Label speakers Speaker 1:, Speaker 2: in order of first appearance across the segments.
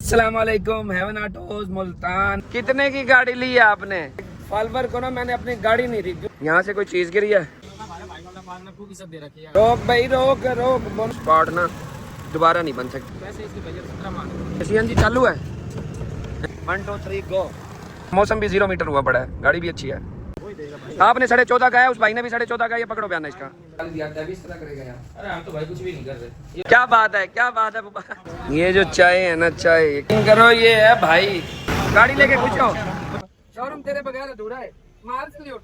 Speaker 1: अस्सलामुअलैकुम, haven autos Multan. कितने की गाड़ी ली है आपने? फॉलोवर को ना मैंने अपनी गाड़ी नहीं दी। यहाँ से कोई चीज गिरी है? रोक भाई, रोक रोक। स्पॉट ना दोबारा नहीं बन सकती। सीएनजी चालू है। 1 2 3 गो। मौसम भी 0 मीटर हुआ पड़ा है, गाड़ी भी अच्छी है। आपने 14.5 का है, उस भाई ने भी 14.5 का। ये पकड़ो बयान इसका। अरे हम तो भाई कुछ भी नहीं कर रहे। क्या बात है, क्या बात है। ये जो चाय है ना, चाय यकीन करो ये है भाई। गाड़ी लेके पूछो, शोरूम तेरे बगैर अधूरा है। मार सल्यूट।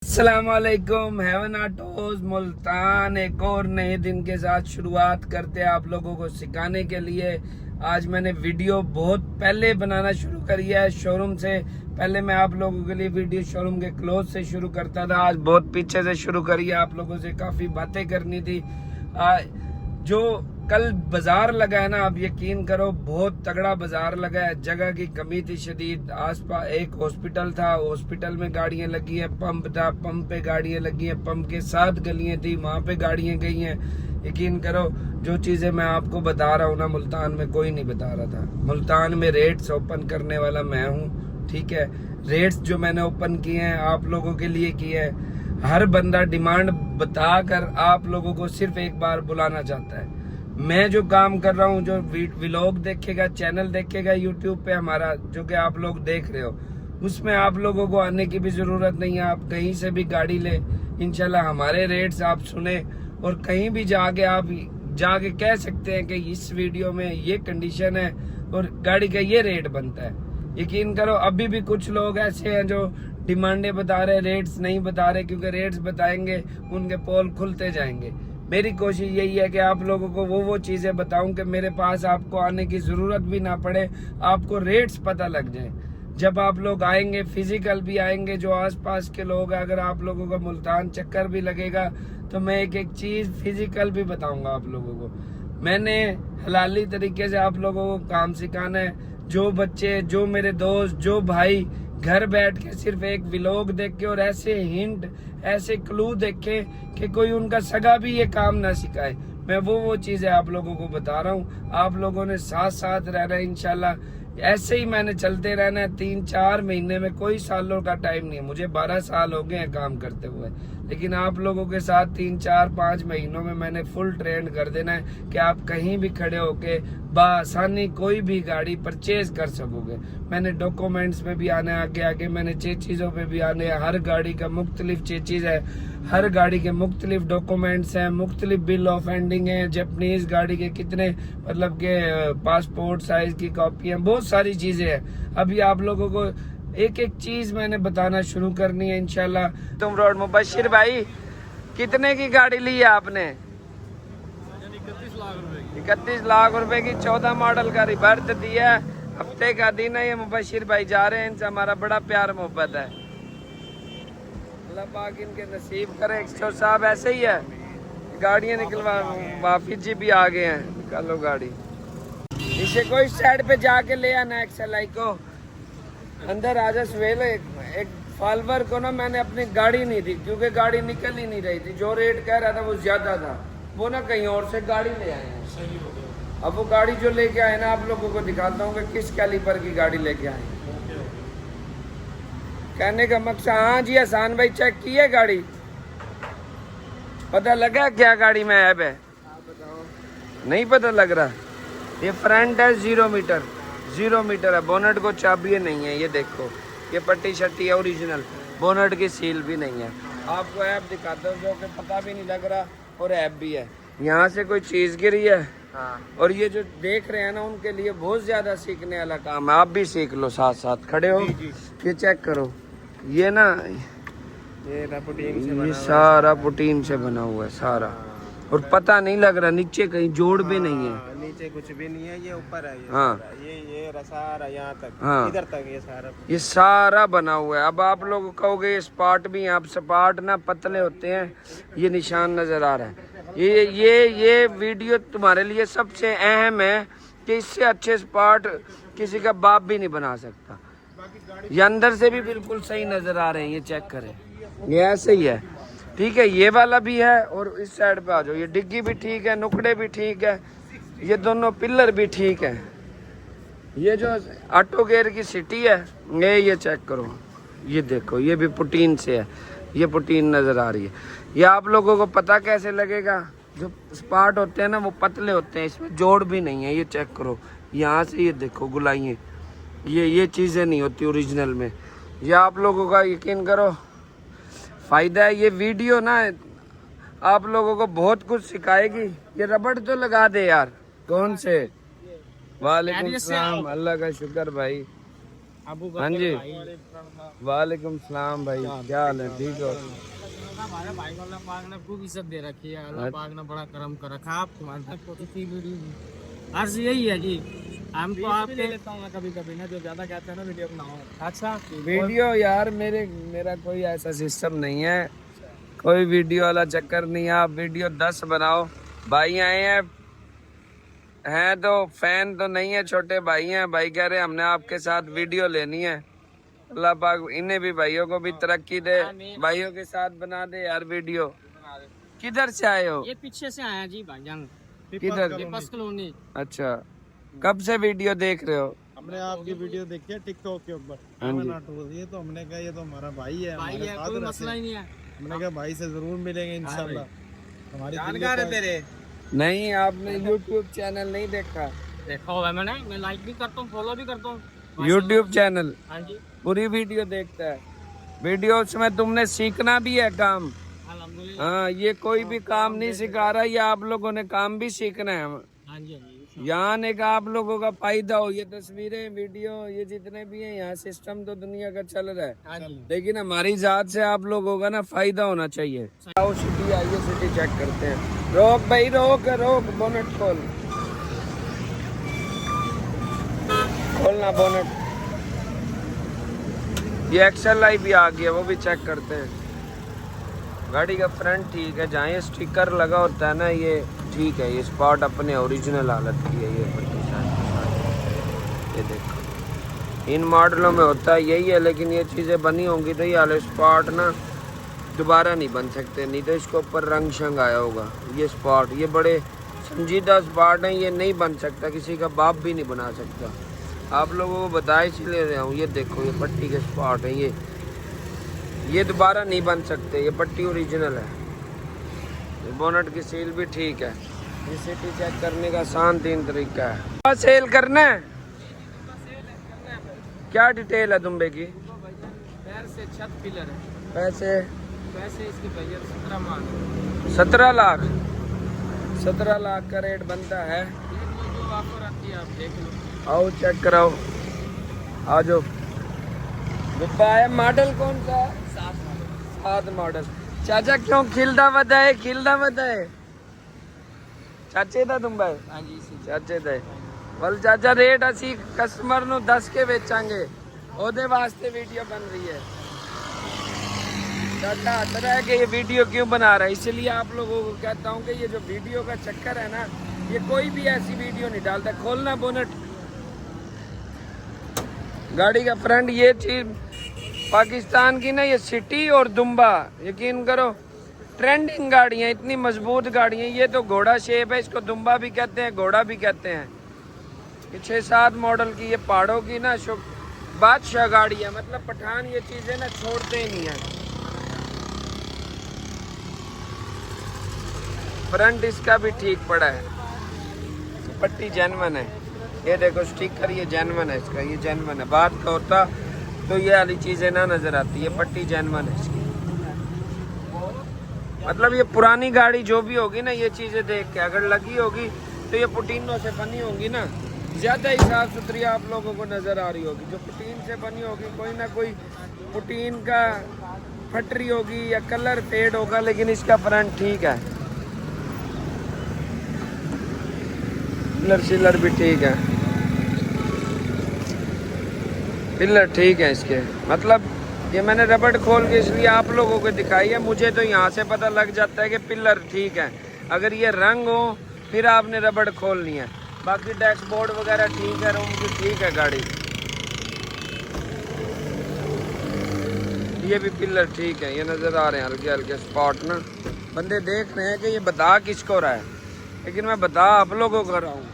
Speaker 1: अस्सलामुअलैकुम, हेवन ऑटोज मुल्तान एक और नए दिन के साथ शुरुआत करते हैं आप लोगों को सिखाने के लिए। आज मैंने वीडियो बहुत पहले बनाना शुरू करी है शोरूम से। पहले मैं आप लोगों के लिए वीडियो शोरूम के क्लोज से शुरू करता था, आज बहुत पीछे से शुरू करी है। आप लोगों से काफ़ी बातें करनी थी। जो कल बाजार लगा है ना, आप यकीन करो बहुत तगड़ा बाजार लगा है। जगह की कमी थी शदीद। आसपास एक हॉस्पिटल था, हॉस्पिटल में गाड़ियां लगी है। पंप था, पंप पे गाड़ियां लगी है। पंप के साथ गलियां थी, वहां पे गाड़ियां गई हैं। यकीन करो जो चीजें मैं आपको बता रहा हूँ ना, मुल्तान में कोई नहीं बता रहा था। मुल्तान में रेट्स ओपन करने वाला मैं हूँ, ठीक है। रेट्स जो मैंने ओपन किए हैं आप लोगों के लिए किए हैं। हर बंदा डिमांड बताकर आप लोगों को सिर्फ एक बार बुलाना चाहता है। मैं जो काम कर रहा हूँ, जो व्लॉग देखेगा, चैनल देखेगा यूट्यूब पे हमारा, जो कि आप लोग देख रहे हो, उसमें आप लोगों को आने की भी जरूरत नहीं है। आप कहीं से भी गाड़ी ले, इंशाल्लाह हमारे रेट्स आप सुने और कहीं भी जाके कह सकते हैं कि इस वीडियो में ये कंडीशन है और गाड़ी का ये रेट बनता है। यकीन करो अभी भी कुछ लोग ऐसे हैं जो डिमांडें बता रहे, रेट्स नहीं बता रहे, क्योंकि रेट्स बताएंगे उनके पोल खुलते जाएंगे। मेरी कोशिश यही है कि आप लोगों को वो चीजें बताऊं कि मेरे पास आपको आने की जरूरत भी ना पड़े, आपको रेट्स पता लग जाए। जब आप लोग आएंगे, फिजिकल भी आएंगे, जो आसपास के लोग हैं, अगर आप लोगों का मुल्तान चक्कर भी लगेगा तो मैं एक एक चीज फिजिकल भी बताऊंगा आप लोगों को। मैंने हलाली तरीके से आप लोगों को काम सिखाना है। जो बच्चे, जो मेरे दोस्त, जो भाई घर बैठ के सिर्फ एक व्लॉग देख के और ऐसे हिंट, ऐसे क्लू देखे कि कोई उनका सगा भी ये काम ना सिखाए, मैं वो चीजें आप लोगों को बता रहा हूँ। आप लोगों ने साथ साथ रहना है इंशाल्लाह। ऐसे ही मैंने चलते रहना है 3-4 महीने में, कोई सालों का टाइम नहीं है। मुझे 12 साल हो गए हैं काम करते हुए, लेकिन आप लोगों के साथ 3-4-5 महीनों में मैंने फुल ट्रेंड कर देना है कि आप कहीं भी खड़े होके बआसानी कोई भी गाड़ी परचेज कर सकोगे। मैंने डॉक्यूमेंट्स पे भी आना है, आगे आगे मैंने चीज़ों पे भी आने हैं। हर गाड़ी का मुख्तलिफ चीज़ है, हर गाड़ी के मुख्तलिफ डॉक्यूमेंट्स हैं, मुख्तलिफ बिल ऑफ एंडिंग है। जैपनीज गाड़ी के कितने मतलब के पासपोर्ट साइज की कॉपी है, बहुत सारी चीजें हैं। अभी आप लोगों को एक एक चीज मैंने बताना शुरू करनी है इंशाल्लाह। तुम रोड मुबशिर भाई, कितने की गाड़ी ली है आपने? 31 लाख रुपए की 14 मॉडल का रिबर्थ दिया। हफ्ते का दिन है, ये मुबशिर भाई जा रहे हैं, इनसे हमारा बड़ा प्यार मोहब्बत है। अल्लाह पाक इनके नसीब करे। एक्सो साहब ऐसे ही है, गाड़ियां निकलवा, वाफिज जी भी आ गए हैं। निकालो गाड़ी, इसे कोई साइड पे जाके ले आना। एक्सएलआई को अंदर आजा सवेल। एक फॉलोवर को ना मैंने अपनी गाड़ी नहीं दी, क्योंकि गाड़ी निकल ही नहीं रही थी। जो रेट कह रहा था वो ज्यादा था, वो ना कहीं और से गाड़ी ले आए हैं। अब वो गाड़ी जो लेके आए ना, आप लोगों को दिखाता हूँ कि किस कैलिपर की गाड़ी लेके आए। कहने का मकसद, हाँ जी आसान भाई, चेक की है गाड़ी? पता लगा क्या गाड़ी में ऐप है? नहीं पता लग रहा। ये फ्रंट है 0 मीटर है। बोनट को चाबी नहीं है, ये देखो, ये पट्टी शट्टी है ओरिजिनल। बोनट की सील भी नहीं है। आपको ऐप दिखाता हूँ जो कि पता भी नहीं लग रहा, और ऐप भी है। यहाँ से कोई चीज़ गिरी है। हाँ। और ये जो देख रहे हैं ना, उनके लिए बहुत ज्यादा सीखने वाला काम है। आप भी सीख लो, साथ साथ खड़े हो। ये चेक करो, ये ना ये सारा पुटीन से बना हुआ है सारा, और पता नहीं लग रहा नीचे कहीं जोड़ भी नहीं है।
Speaker 2: नीचे कुछ भी नहीं है, ये ऊपर है।
Speaker 1: हाँ,
Speaker 2: ये सारा यहाँ तक,
Speaker 1: हाँ,
Speaker 2: इधर तक ये
Speaker 1: सारा बना हुआ है। अब आप लोग कहोगे ये स्पॉट भी हैं। अब स्पॉट ना पतले होते हैं, ये निशान नजर आ रहा है। ये वीडियो तुम्हारे लिए सबसे अहम है कि इससे अच्छे स्पॉट किसी का बाप भी नहीं बना सकता। ये अंदर से भी बिल्कुल सही नजर आ रहे हैं, ये चेक करें, ये ऐसे ही है। ठीक है, ये वाला भी है और इस साइड पे आ जाओ, ये डिग्गी भी ठीक है, नुकड़े भी ठीक है, ये दोनों पिलर भी ठीक है। ये जो ऑटो गेयर की सिटी है ये चेक करो, ये देखो, ये भी पुटीन से है, ये पुटीन नज़र आ रही है। ये आप लोगों को पता कैसे लगेगा, जो स्पार्ट होते हैं ना वो पतले होते हैं, इसमें जोड़ भी नहीं है। ये चेक करो यहाँ से, ये देखो गुलाइयाँ, ये चीज़ें नहीं होती ओरिजिनल में। ये आप लोगों का यकीन करो फ़ायदा है। ये वीडियो ना आप लोगों को बहुत कुछ सिखाएगी। ये रबड़ तो लगा दे यार। कौन से? वालेकुम सलाम, अल्लाह का शुक्र भाई। हाँ जी, वालेकुम सलाम भाई, क्या हाल है? ठीक हो?
Speaker 3: हमारे भाई को अल्लाह पाक ने खूब इज्जत दे रखी है, अल्लाह पाक ने बड़ा करम कर रखा है। आप तुम्हारे तक पहुंची वीडियो अर्ज यही है जी, हम तो आपके लेता हूँ कभी कभी ना, जो ज्यादा कहते हैं ना वीडियो बनाओ। अच्छा
Speaker 1: वीडियो यार मेरा कोई ऐसा सिस्टम नहीं है, कोई वीडियो वाला चक्कर नहीं है। आप वीडियो 10 बनाओ। भाई आए हैं तो फैन तो नहीं है, छोटे भाई हैं। भाई कह रहे हमने आपके साथ वीडियो लेनी है। अल्लाह पाक इन्हें भी, भाइयों को भी तरक्की दे, भाइयों के साथ बना दे यार वीडियो। किधर से आए हो?
Speaker 3: ये पीछे से आया जी भाईजान,
Speaker 1: किधर?
Speaker 3: Peoples Colony.
Speaker 1: अच्छा, कब से वीडियो देख रहे हो?
Speaker 2: हमने आपकी वीडियो देखी है टिकटॉक के ऊपर।
Speaker 1: हाँ जी।
Speaker 2: ये तो हमने कहा ये तो हमारा भाई है,
Speaker 3: भाई
Speaker 2: हमारे
Speaker 3: है,
Speaker 2: साथ
Speaker 3: कोई
Speaker 2: रहते
Speaker 3: मसला
Speaker 2: हैं।
Speaker 3: ही नहीं है।
Speaker 2: हमने कहा भाई से जरूर मिलेंगे इंशाल्लाह। हमारी
Speaker 3: जानकार है तेरे,
Speaker 1: नहीं, आपने यूट्यूब चैनल नहीं देखा?
Speaker 3: देखा हुआ है मैंने, मैं लाइक भी करता हूँ, फॉलो भी करता हूँ
Speaker 1: यूट्यूब चैनल
Speaker 3: हाँ जी,
Speaker 1: पूरी वीडियो देखता है। वीडियो में तुमने सीखना भी है काम।
Speaker 3: अल्हम्दुलिल्लाह।
Speaker 1: हाँ, ये कोई भी काम नहीं सिखा रहा, ये आप लोगों ने काम भी सीखना है।
Speaker 3: हाँ जी, हाँ जी।
Speaker 1: यहाँ ने का आप लोगों का फायदा हो। ये तस्वीरें, वीडियो, ये जितने भी हैं यहाँ सिस्टम तो दुनिया का चल रहा है,
Speaker 3: हाँ जी।
Speaker 1: लेकिन हमारी जात से आप लोगों का ना फायदा होना चाहिए। आओ सिटी आइए, सिटी चेक करते हैं। रोक भाई, रोक रोक, बोनट खोलना बोनट। ये XLI भी आ गया, वो भी चेक करते हैं। गाड़ी का फ्रंट ठीक है, जहाँ ये स्टिकर लगा होता है ना ये ठीक है। ये स्पॉट अपने ओरिजिनल हालत की है। ये पट्टी साइड, ये देखो इन मॉडलों में होता है यही है, लेकिन ये चीज़ें बनी होंगी तो ये वाले स्पॉट ना दोबारा नहीं बन सकते, नहीं तो इसके ऊपर रंग शंग आया होगा। ये स्पॉट, ये बड़े संजीदा स्पॉट हैं, ये नहीं बन सकता, किसी का बाप भी नहीं बना सकता। आप लोगों को बता इसलिए रहा हूँ। ये देखो, ये पट्टी के स्पॉट है, ये दोबारा नहीं बन सकते, ये पट्टी ओरिजिनल है। ये बोनट की सील भी ठीक है। ये सिटी चेक करने का आसान 3 तरीका है। सेल करना है, क्या डिटेल है दुम्बे की?
Speaker 3: पैर से छत पिलर है,
Speaker 1: पैसे
Speaker 3: इसकी भैया 17 मान
Speaker 1: 17 लाख। 17 लाख का रेट बनता है।
Speaker 3: जो ऑफर आती है आप देख लो।
Speaker 1: आओ चेक कराओ, आ जाओ। डिब्बा है, मॉडल कौन सा है? 7 मॉडल। चाचा क्यों खिलदा वदा है? चाचे दा तुम भाई?
Speaker 3: हाँ जी,
Speaker 1: चाचे दे बल चाचा, रेट असी कस्टमर नु 10 के बेचांगे, ओदे वास्ते वीडियो बन रही है। चाचा आता है कि ये वीडियो क्यों बना रहा है, इसलिए आप लोगों को कहता हूँ कि ये जो वीडियो का चक्कर है ना, ये कोई भी ऐसी वीडियो नहीं डालता। खोलना बोनट, गाड़ी का फ्रंट, ये चीज पाकिस्तान की ना, ये सिटी और दुम्बा, यकीन करो ट्रेंडिंग गाड़ियाँ, इतनी मजबूत गाड़ियाँ। ये तो घोड़ा शेप है, इसको दुम्बा भी कहते हैं, घोड़ा भी कहते हैं। ये 6-7 मॉडल की, ये पहाड़ों की ना बादशाह गाड़ी है। मतलब पठान ये चीज़ें ना छोड़ते ही नहीं है। फ्रंट इसका भी ठीक पड़ा है, पट्टी जेन्युइन है। ये देखो स्टिकर, ये जेन्युइन है इसका, ये जेन्युइन है। बात का होता तो ये वाली चीज़ें ना नज़र आती है, पट्टी जेन्युइन है इसकी। मतलब ये पुरानी गाड़ी जो भी होगी ना, ये चीज़ें देख के अगर लगी होगी तो ये पुटीनों से बनी होगी ना, ज़्यादा ही साफ सुथरी आप लोगों को नज़र आ रही होगी। जो पुटीन से बनी होगी, कोई ना कोई पुटीन का फटरी होगी या कलर फेड होगा, लेकिन इसका फ्रंट ठीक है। पिलर भी ठीक है, पिलर ठीक है इसके। मतलब ये मैंने रबड़ खोल के इसलिए आप लोगों को दिखाई है। मुझे तो यहाँ से पता लग जाता है कि पिलर ठीक है। अगर ये रंग हो फिर आपने रबड़ खोलनी है। बाकी डैशबोर्ड वगैरह ठीक है, रूम की ठीक है गाड़ी। ये भी पिलर ठीक है, ये नज़र आ रहे हैं हल्के हल्के स्पॉट ना। बंदे देख रहे हैं कि ये बता किसको रहा है, लेकिन मैं बता आप लोगों को रहा हूँ।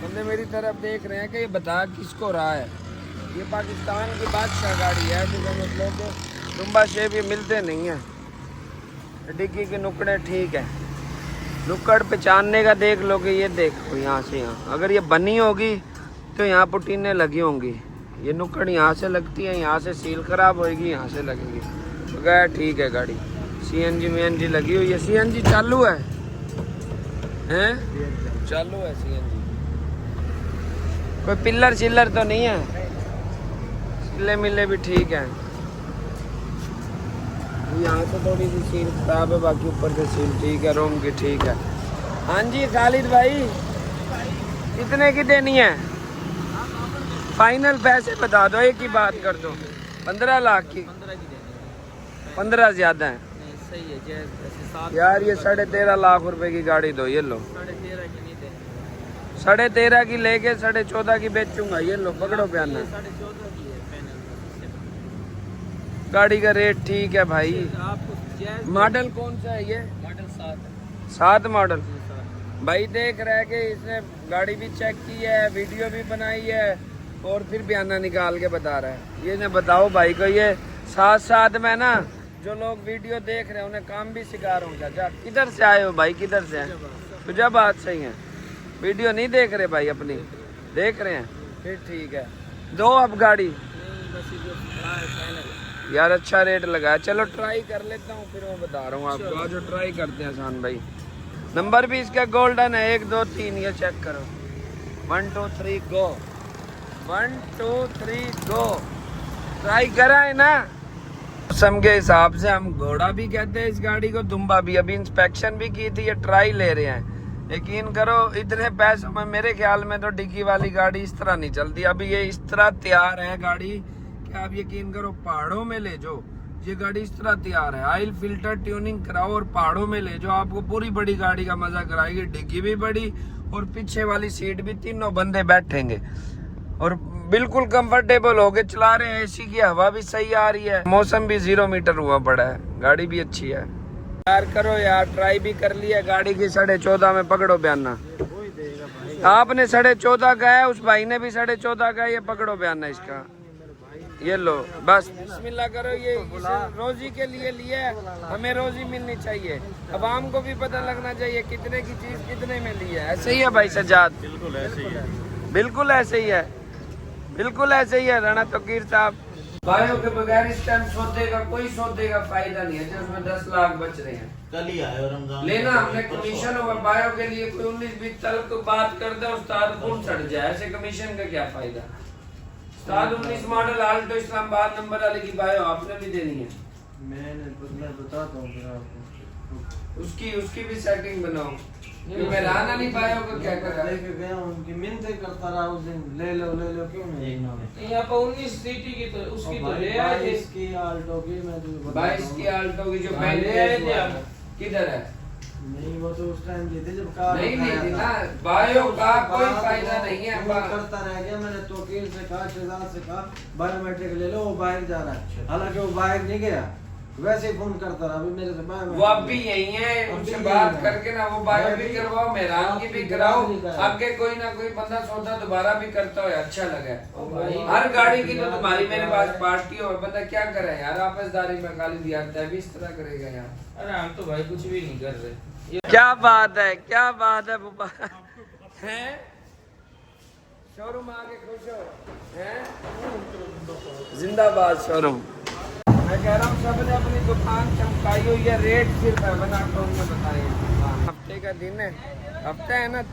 Speaker 1: बंदे मेरी तरफ देख रहे हैं कि ये बता किसको रहा है। ये पाकिस्तान की बादशाह गाड़ी है, जो मतलब लंबा शेप ये मिलते नहीं है। डिग्गी के नुकड़े ठीक है, नुक्कड़ पहचानने का देख लो कि ये देखो यहाँ से यहाँ, अगर ये बनी होगी तो यहाँ पुटीने लगी होंगी। ये नुक्कड़ यहाँ से लगती है, यहाँ से सील खराब होएगी, यहाँ से लगेगी। तो क्या ठीक है गाड़ी। CNG लगी हुई है। CNG चालू है, हैं? चालू है CNG। कोई पिलर चिल्लर तो नहीं है, सिले मिले भी ठीक है। यहाँ से थोड़ी सी सील खराब है, बाकी ऊपर से सील ठीक है, रूम की ठीक है। हाँ जी खालिद भाई, कितने की देनी है? फाइनल पैसे बता दो, एक ही बात कर दो। 15 लाख की? 15 ज्यादा है।
Speaker 3: सही है जैसे
Speaker 1: यार ये 13.5 लाख रुपए की गाड़ी दो, ये लो।
Speaker 3: 13.5 की नहीं दे,
Speaker 1: 13.5 की लेके 14.5 की बेचूंगा, ये लो पकड़ो बयाना।
Speaker 3: 14.5 की है फाइनल।
Speaker 1: गाड़ी का रेट ठीक है भाई।
Speaker 3: आपको
Speaker 1: मॉडल कौन सा है ये?
Speaker 3: Model
Speaker 1: 7 model. भाई देख रहा है कि इसने गाड़ी भी चेक की है, वीडियो भी बनाई है और फिर बयाना निकाल के बता रहा है। ये ना बताओ भाई को, ये साथ साथ में ना जो लोग वीडियो देख रहे हैं उन्हें काम भी सिखा रहा हूँ। चाचा किधर से आए हो भाई, किधर से हैं? फिजाबाद से ही हैं। वीडियो नहीं देख रहे भाई अपनी, देख रहे हैं? फिर ठीक है, दो अब गाड़ी। यार अच्छा रेट लगा है, चलो ट्राई कर लेता हूँ, फिर मैं बता रहा हूँ आपको। आज जो ट्राई करते हैं आसान भाई। नंबर भी इसका गोल्डन है, 1 2 3, ये चेक करो। 1 2 3 गो, 1 2 3 गो। ट्राई करा है ना? मौसम के हिसाब से हम घोड़ा भी कहते हैं इस गाड़ी को, दुम्बा भी। अभी इंस्पेक्शन भी की थी, ये ट्राई ले रहे हैं। यकीन करो इतने पैसों में मेरे ख्याल में तो डिग्गी वाली गाड़ी इस तरह नहीं चलती। अभी ये इस तरह तैयार है गाड़ी कि आप यकीन करो पहाड़ों में ले जाओ, ये गाड़ी इस तरह तैयार है। ऑयल फिल्टर ट्यूनिंग कराओ और पहाड़ों में ले जाओ, आपको पूरी बड़ी गाड़ी का मजा कराएगी। डिग्गी भी बड़ी और पीछे वाली सीट भी, तीनों बंदे बैठेंगे और बिल्कुल कंफर्टेबल होके चला रहे हैं। एसी की हवा भी सही आ रही है, मौसम भी 0 मीटर हुआ पड़ा है, गाड़ी भी अच्छी है। यार करो यार, ट्राई भी कर लिया गाड़ी की। 14.5 में पकड़ो बयाना। आपने 14.5 का है, उस भाई ने भी 14.5 का है, ये पकड़ो बयाना इसका। ये लो बस बिस्मिल्लाह करो। ये रोजी के लिए लिया, हमें रोजी मिलनी चाहिए। अवाम को भी पता लगना चाहिए कितने की चीज कितने में ली है। ऐसे ही है भाई सज्जाद? बिल्कुल ऐसे ही है, बिल्कुल ऐसे ही है, बिल्कुल ऐसे ही है राणा तकीर साहब। भाइयों के बगैर इस टाइम सौदे का कोई सौदे का फायदा नहीं है, जिसमें 10 लाख बच रहे हैं।
Speaker 4: कल ही आए और रमजान
Speaker 1: लेना हमने कमीशन होगा बायो के लिए। कोई 19-20 तल को बात कर दे उस्ताद कौन सड़ जाए, ऐसे कमीशन का क्या फायदा? उस्ताद 19 मॉडल आल्टो इस्लामाबाद नंबर वाले की बायो आपने भी देनी है।
Speaker 2: मैं बताता हूँ फिर आपको।
Speaker 1: उसकी भी सेटिंग बनाओ। मैं राना नहीं बायो को क्या कर रहा है?
Speaker 2: लेके गया उनकी मिन्नतें करता रहा उस दिन, ले लो क्यों नहीं?
Speaker 3: यहाँ पर 19 सीटी की तो उसकी तो ले आए थे।
Speaker 2: 22 की आल्टो की मैं तुझे बताता
Speaker 1: 22 की
Speaker 2: हूँ।
Speaker 1: आल्टो की जो
Speaker 3: ले
Speaker 1: पहले
Speaker 3: आए थे आप।
Speaker 1: किधर है?
Speaker 2: नहीं वो तो उस टाइम दी थी जब कार
Speaker 1: नहीं
Speaker 2: उठाया
Speaker 1: थी
Speaker 2: था।
Speaker 1: ना, बायो का कोई
Speaker 2: बात
Speaker 1: फायदा
Speaker 2: वो
Speaker 1: नहीं है।
Speaker 2: फोन करता रह गया, मैंने तोकीर से कहा, शहजाद से कहा बायोमेट्रिक ले लो, वो बाहर जा रहा है। हालांकि वो बाहर नहीं गया, वैसे ही फोन करता रहा। अभी मेरे से
Speaker 1: वो अब भी यही है, उनसे बात करके ना वो बायो भी करवाओ, मेहरान की भी कराओ। आगे कोई ना कोई बंदा सौदा दोबारा भी करता हो, अच्छा लगे। हर गाड़ी की तो तुम्हारी मेरे पास पार्टी हो, बंदा क्या करे यार? आपसदारी में खाली दिया भी इस तरह करेगा यार।
Speaker 3: अरे हम तो भाई कुछ भी नहीं कर रहे।
Speaker 1: क्या बात है, क्या बात है बुबा हैं? शोरूम आके खुश हो हैं? जिंदाबाद शोरूम। मैं कह रहा हूँ सबने अपनी दुकान चमकाई हुई है। रेट सिर्फ है बना तो उन्हें बताइए। हफ्ते का दिन है, हफ्ता है ना।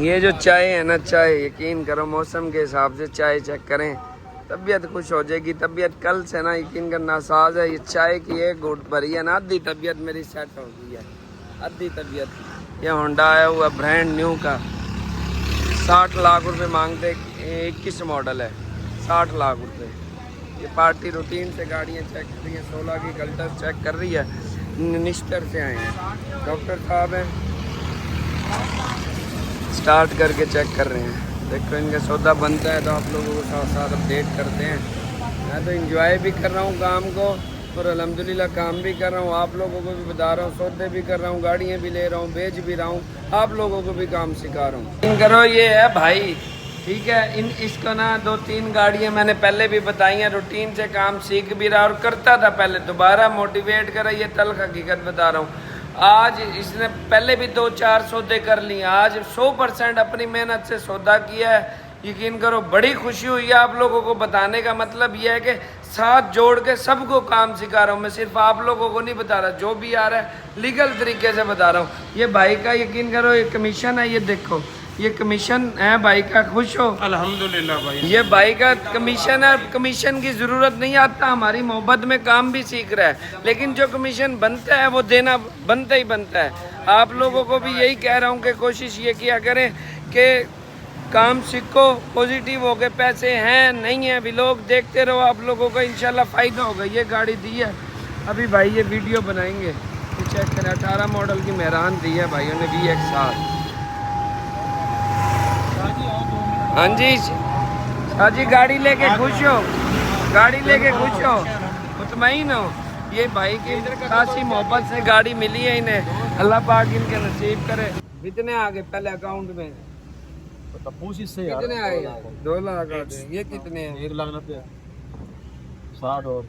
Speaker 1: ये जो चाय है ना, चाय यकीन करो मौसम के हिसाब से चाय चेक करें, तबीयत खुश हो जाएगी। तबीयत कल से ना यकीन करना साज है। ये चाय की एक घूंट भरी है ना, आधी तबीयत मेरी सेट हो गई है, आधी तबीयत। ये होंडा आया हुआ ब्रांड न्यू का, 60 लाख रुपए मांगते। 21 मॉडल है, 60 लाख रुपए। ये पार्टी रूटीन से गाड़ियाँ चेक कर रही है, 16 की कल्टर चेक कर रही है। निस्टर से आए हैं, डॉक्टर साहब हैं, स्टार्ट करके चेक कर रहे हैं। देखो इनका सौदा बनता है तो आप लोगों को साथ साथ अपडेट करते हैं। मैं तो एंजॉय भी कर रहा हूँ काम को और अल्हम्दुलिल्लाह काम भी कर रहा हूँ, आप लोगों को भी बता रहा हूँ, सौदे भी कर रहा हूँ, गाड़ियाँ भी ले रहा हूँ, बेच भी रहा हूँ, आप लोगों को भी काम सिखा रहा हूँ। इन करो ये है भाई, ठीक है। इसको ना 2-3 गाड़ियाँ मैंने पहले भी बताई हैं, रूटीन से काम सीख भी रहा और करता था पहले, दोबारा मोटिवेट करा, ये तल्ख हकीकत बता रहा हूँ। आज इसने पहले भी 2-4 सौदे कर लिए, आज 100% अपनी मेहनत से सौदा किया है। यकीन करो बड़ी खुशी हुई है। आप लोगों को बताने का मतलब यह है कि साथ जोड़ के सबको काम सिखा रहा हूँ। मैं सिर्फ आप लोगों को नहीं बता रहा, जो भी आ रहा है लीगल तरीके से बता रहा हूँ। ये भाई का यकीन करो ये कमीशन है, ये देखो ये कमीशन है भाई का, खुश हो?
Speaker 3: अल्हम्दुलिल्लाह भाई।
Speaker 1: ये भाई का कमीशन है, कमीशन की ज़रूरत नहीं आता, हमारी मोहब्बत में काम भी सीख रहा है, लेकिन जो कमीशन बनता है वो देना बनता ही बनता है। आप लोगों को भी यही कह रहा हूँ कि कोशिश ये किया करें कि काम सीखो, पॉजिटिव हो गए, पैसे हैं नहीं है, व्लॉग देखते रहो, आप लोगों को इंशाल्लाह फ़ायदा होगा। ये गाड़ी दी है अभी भाई, ये वीडियो बनाएंगे, ये चेक करें, 18 मॉडल की मेहरान दी है भाइयों ने VX7। हाँ जी शाहजी, गाड़ी लेके खुश हो? गाड़ी लेके खुश हो, मुतमईन हो? ये भाई की खासी मोहब्बत से गाड़ी मिली है इन्हें, अल्लाह पाक इनके नसीब करे। कितने आ गए पहले अकाउंट में? कितने आए? 2 लाख आ गए। ये कितने हैं?
Speaker 3: 1 लाख रुपया 60 और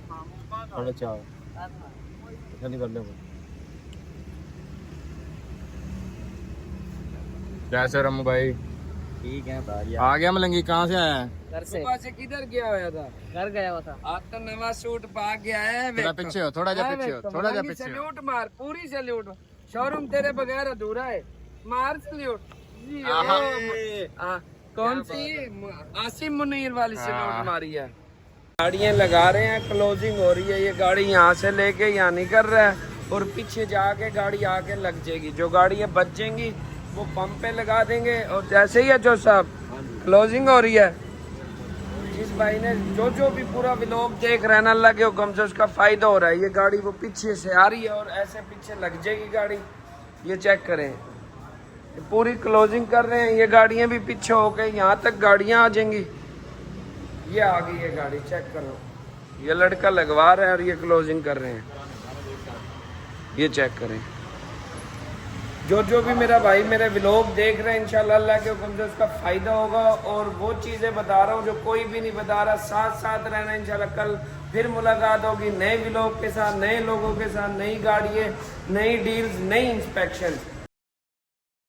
Speaker 3: 4.5 जल्दी कर ले। कैसे रमू भाई?
Speaker 4: ठीक है भाई।
Speaker 3: आ गया मलंगी, कहाँ से आया है?
Speaker 4: घर से
Speaker 1: सुबह से किधर गया हुआ था?
Speaker 4: घर गया हुआ था।
Speaker 1: आज तो नवा सूट पा के आया है।
Speaker 3: थोड़ा पीछे हो, थोड़ा जा पीछे हो, थोड़ा जा पीछे हो।
Speaker 1: सैल्यूट मार, पूरी सैल्यूट। शोरूम तेरे बगैर अधूरा है, मार सैल्यूट। कौन सी? आसिम मुनीर वाली सैल्यूट मारी है। गाड़ियाँ लगा रहे हैं, क्लोजिंग हो रही है, ये गाड़ी यहाँ से लेके यहाँ निकल रहा है और पीछे जाके गाड़ी आके लग जाएगी। जो गाड़ियाँ बचेंगी वो पंप पे लगा देंगे। और जैसे ही है जो साहब क्लोजिंग हो रही है, जिस भाई ने जो भी पूरा व्लॉग देख रहा है ना, अल्लाह के हुक्म से उसका फायदा हो रहा है। ये गाड़ी वो पीछे से आ रही है और ऐसे पीछे लग जाएगी गाड़ी। ये चेक करें, पूरी क्लोजिंग कर रहे हैं, ये गाड़ियां भी पीछे होके यहाँ तक गाड़ियां आ जाएंगी। ये आ गई है गाड़ी, चेक करो, ये लड़का लगवा रहा है और ये क्लोजिंग कर रहे हैं। ये चेक करें, जो भी मेरा भाई मेरे व्लॉग देख रहे हैं, इंशाल्लाह अल्लाह के हुक्म से उसका फ़ायदा होगा। और वो चीज़ें बता रहा हूँ जो कोई भी नहीं बता रहा, साथ साथ रहना। इंशाल्लाह कल फिर मुलाकात होगी नए व्लॉग के साथ, नए लोगों के साथ, नई गाड़ियाँ, नई डील्स, नई इंस्पेक्शन।